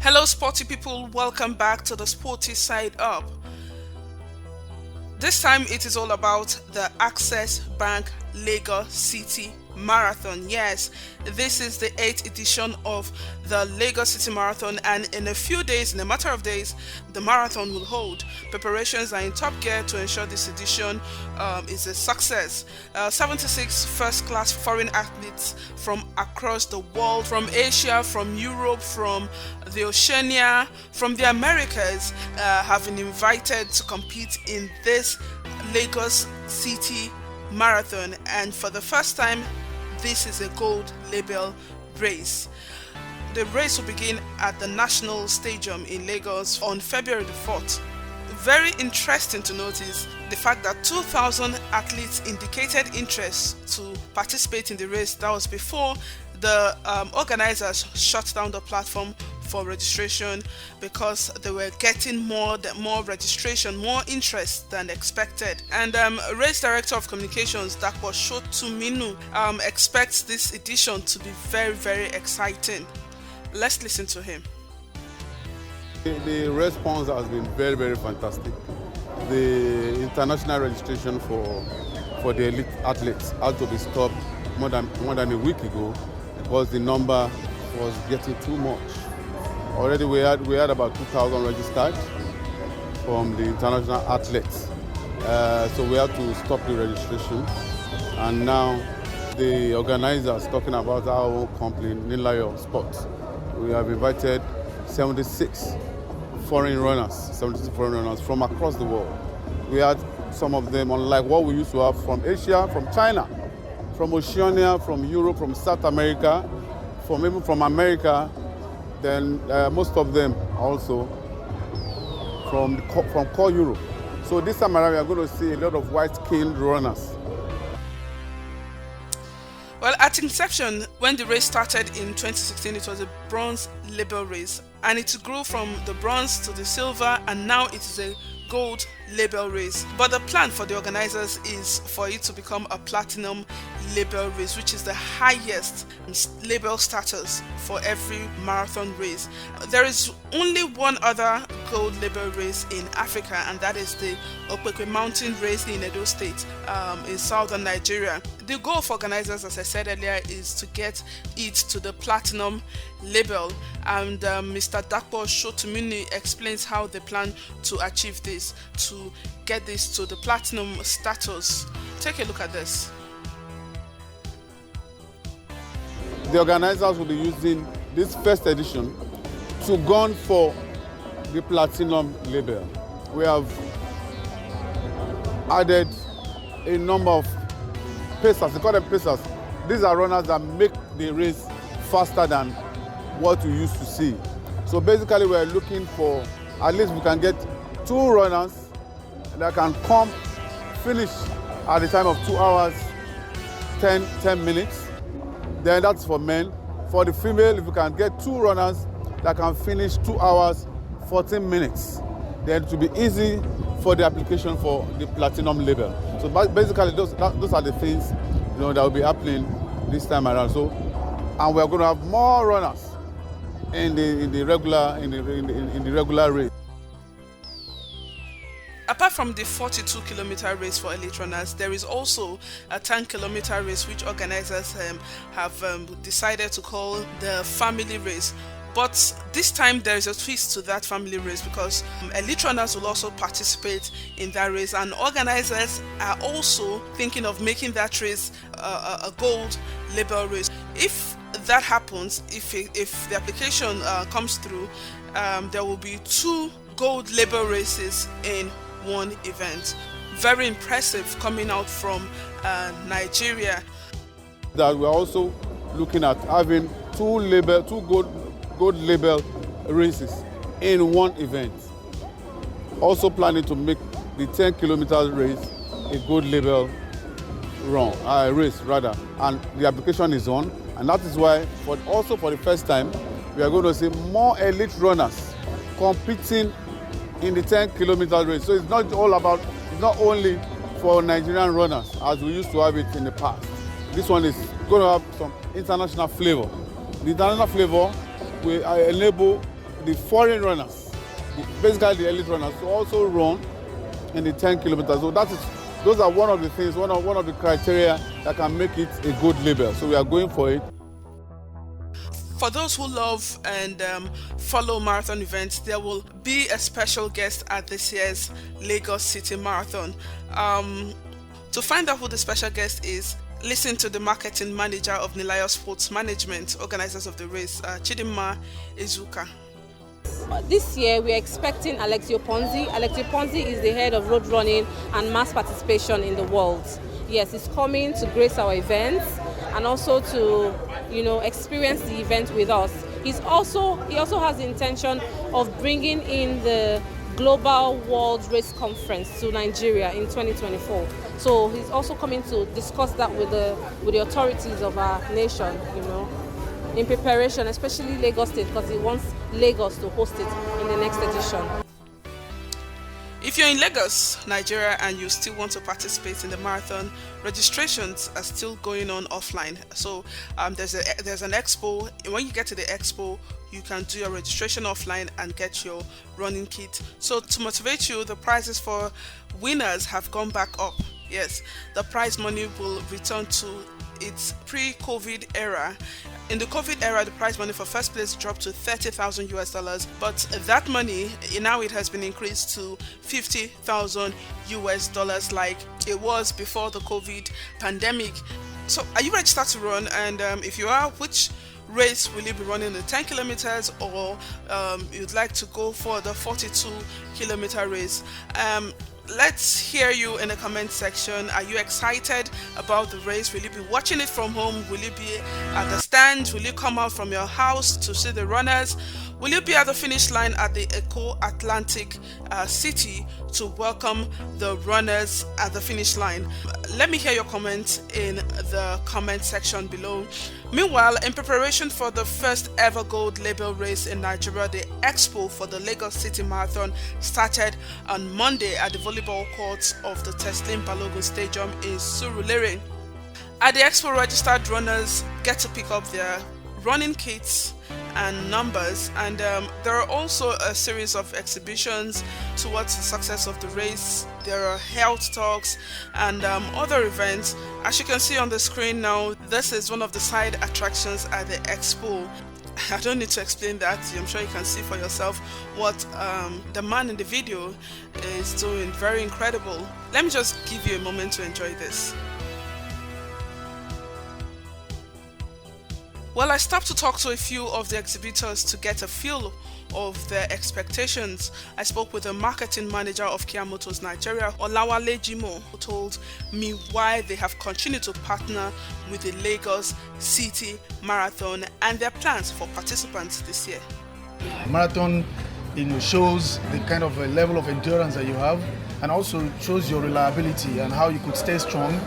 Hello, sporty people. Welcome back to the Sportyside Up. This time it is all about the Access Bank Lagos City Marathon. Yes, this is the 8th edition of the Lagos City Marathon, and in a few days, in a matter of days, the marathon will hold. Preparations are in top gear to ensure this edition is a success. 76 first-class foreign athletes from across the world, from Asia, from Europe, from the Oceania, from the Americas, have been invited to compete in this Lagos City Marathon, and for the first time this is a gold label race. The race will begin at the National Stadium in Lagos on February the 4th. Very interesting to notice the fact that 2,000 athletes indicated interest to participate in the race. That was before the organizers shut down the platform for registration because they were getting more registration, more interest than expected. And race director of communications Dakpo Shotuminu expects this edition to be very, very exciting. Let's listen to him. The response has been very, very fantastic. The international registration for the elite athletes had to be stopped more than a week ago because the number was getting too much. Already we had about 2,000 registered from the international athletes. So we had to stop the registration. And now the organizers talking about our own company, Nilayo Sports. We have invited 76 foreign runners from across the world. We had some of them, unlike what we used to have from Asia, from China, from Oceania, from Europe, from South America, even from America. Then most of them also from core Europe. So this time around we are going to see a lot of white-skinned runners. Well, at inception, when the race started in 2016, it was a bronze label race, and it grew from the bronze to the silver, and now it is a gold label race. But the plan for the organizers is for it to become a platinum label race, which is the highest label status for every marathon race. There is only one other gold label race in Africa, and that is the Okpekpe Mountain race in Edo State in southern Nigeria. The goal for organizers, as I said earlier, is to get it to the platinum label, and Mr. Dakpo Shotumini explains how they plan to achieve this, to get this to the platinum status. Take a look at this. The organizers will be using this first edition to gun for the platinum label. We have added a number of pacers, they call them pacers. These are runners that make the race faster than what we used to see. So basically we're looking for, at least we can get 2 runners that can finish at the time of 2 hours, 10 minutes. Then that's for men. For the female, if you can get 2 runners that can finish 2 hours, 14 minutes, then it will be easy for the application for the platinum label. So basically, those are the things that will be happening this time around. So, and we are going to have more runners in the regular race. Apart from the 42-kilometer race for elite runners, there is also a 10-kilometer race which organizers have decided to call the family race. But this time there is a twist to that family race because elite runners will also participate in that race, and organizers are also thinking of making that race a gold label race. If that happens, if the application comes through, there will be 2 gold label races in one event. Very impressive coming out from Nigeria. That we're also looking at having 2 gold label races in one event. Also planning to make the 10-kilometer race a gold label race, and the application is on, and that is why for the first time we are going to see more elite runners competing in the 10-kilometer race. So it's not only for Nigerian runners as we used to have it in the past. This one is going to have some international flavor. The international flavor will enable the foreign runners, basically the elite runners, to also run in the 10 kilometers. So those are one of the things, one of the criteria that can make it a good label. So we are going for it. For those who love and follow marathon events, there will be a special guest at this year's Lagos City Marathon. To find out who the special guest is, listen to the marketing manager of Nilayo Sports Management, organizers of the race, Chidinma Izuka. This year we are expecting Alexio Ponzi. Alexio Ponzi is the head of road running and mass participation in the world. Yes, he's coming to grace our events and also to, experience the event with us. He also has the intention of bringing in the Global World Race Conference to Nigeria in 2024. So he's also coming to discuss that with the authorities of our nation, in preparation, especially Lagos State, because he wants Lagos to host it in the next edition. If you're in Lagos, Nigeria, and you still want to participate in the marathon, registrations are still going on offline. So there's an expo. When you get to the expo, you can do your registration offline and get your running kit. So to motivate you, the prizes for winners have gone back up. Yes, the prize money will return to its pre-COVID era. In the COVID era, the prize money for first place dropped to $30,000, but that money, now it has been increased to $50,000 like it was before the COVID pandemic. So are you registered to run? And if you are, which race will you be running, the 10 kilometers or you'd like to go for the 42-kilometer race? Let's hear you in the comment section. Are you excited about the race? Will you be watching it from home? Will you be at the stand? Will you come out from your house to see the runners? Will you be at the finish line at the Eco Atlantic City to welcome the runners at the finish line? Let me hear your comments in the comment section below. Meanwhile, in preparation for the first ever gold label race in Nigeria, the expo for the Lagos City Marathon started on Monday at the volleyball courts of the Teslim Balogun Stadium in Surulere. At the expo, registered runners get to pick up their running kits and numbers, and there are also a series of exhibitions towards the success of the race. There are health talks and other events. As you can see on the screen now, this is one of the side attractions at the expo. I don't need to explain that. I'm sure you can see for yourself what the man in the video is doing. Very incredible. Let me just give you a moment to enjoy this. Well, I stopped to talk to a few of the exhibitors to get a feel of their expectations. I spoke with the marketing manager of Kia Motors Nigeria, Olawale Jimo, who told me why they have continued to partner with the Lagos City Marathon and their plans for participants this year. Marathon shows the kind of level of endurance that you have, and also shows your reliability and how you could stay strong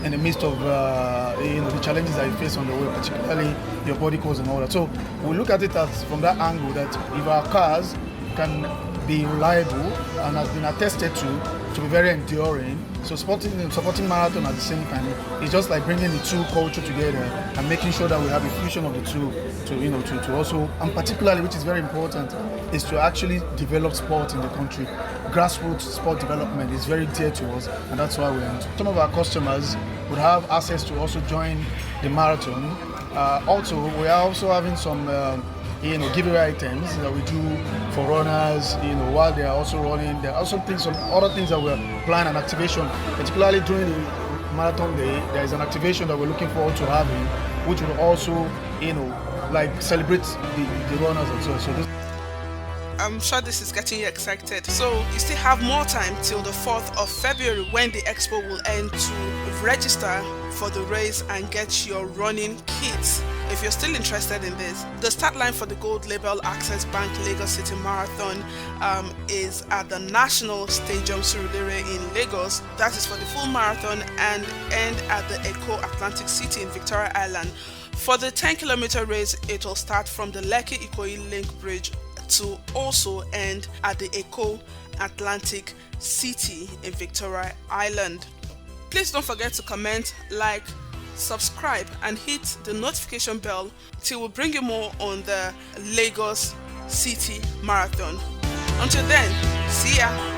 in the midst of the challenges that you face on the way, particularly your body cause and all that. So we look at it as from that angle that if our cars can be reliable and has been attested to be very enduring, so supporting marathon at the same time is just like bringing the two culture together and making sure that we have a fusion of the two to also, and particularly, which is very important, is to actually develop sport in the country. Grassroots sport development is very dear to us, and that's why we're into. Some of our customers would have access to also join the marathon. Also, we are also having some giveaway items that we do for runners, while they are also running. There are also some other things that we're planning and activation, particularly during the marathon day. There is an activation that we're looking forward to having, which will also, celebrate the runners and so. I'm sure this is getting you excited. So you still have more time till the 4th of February when the expo will end to register for the race and get your running kits. If you're still interested in this, the start line for the Gold Label Access Bank Lagos City Marathon is at the National Stadium Surulere in Lagos. That is for the full marathon and end at the Eco Atlantic City in Victoria Island. For the 10-kilometer race, it will start from the Lekki Ikoyi Link Bridge to also end at the Eco Atlantic City in Victoria Island. Please don't forget to comment, like, subscribe and hit the notification bell till we bring you more on the Lagos City Marathon. Until then, see ya!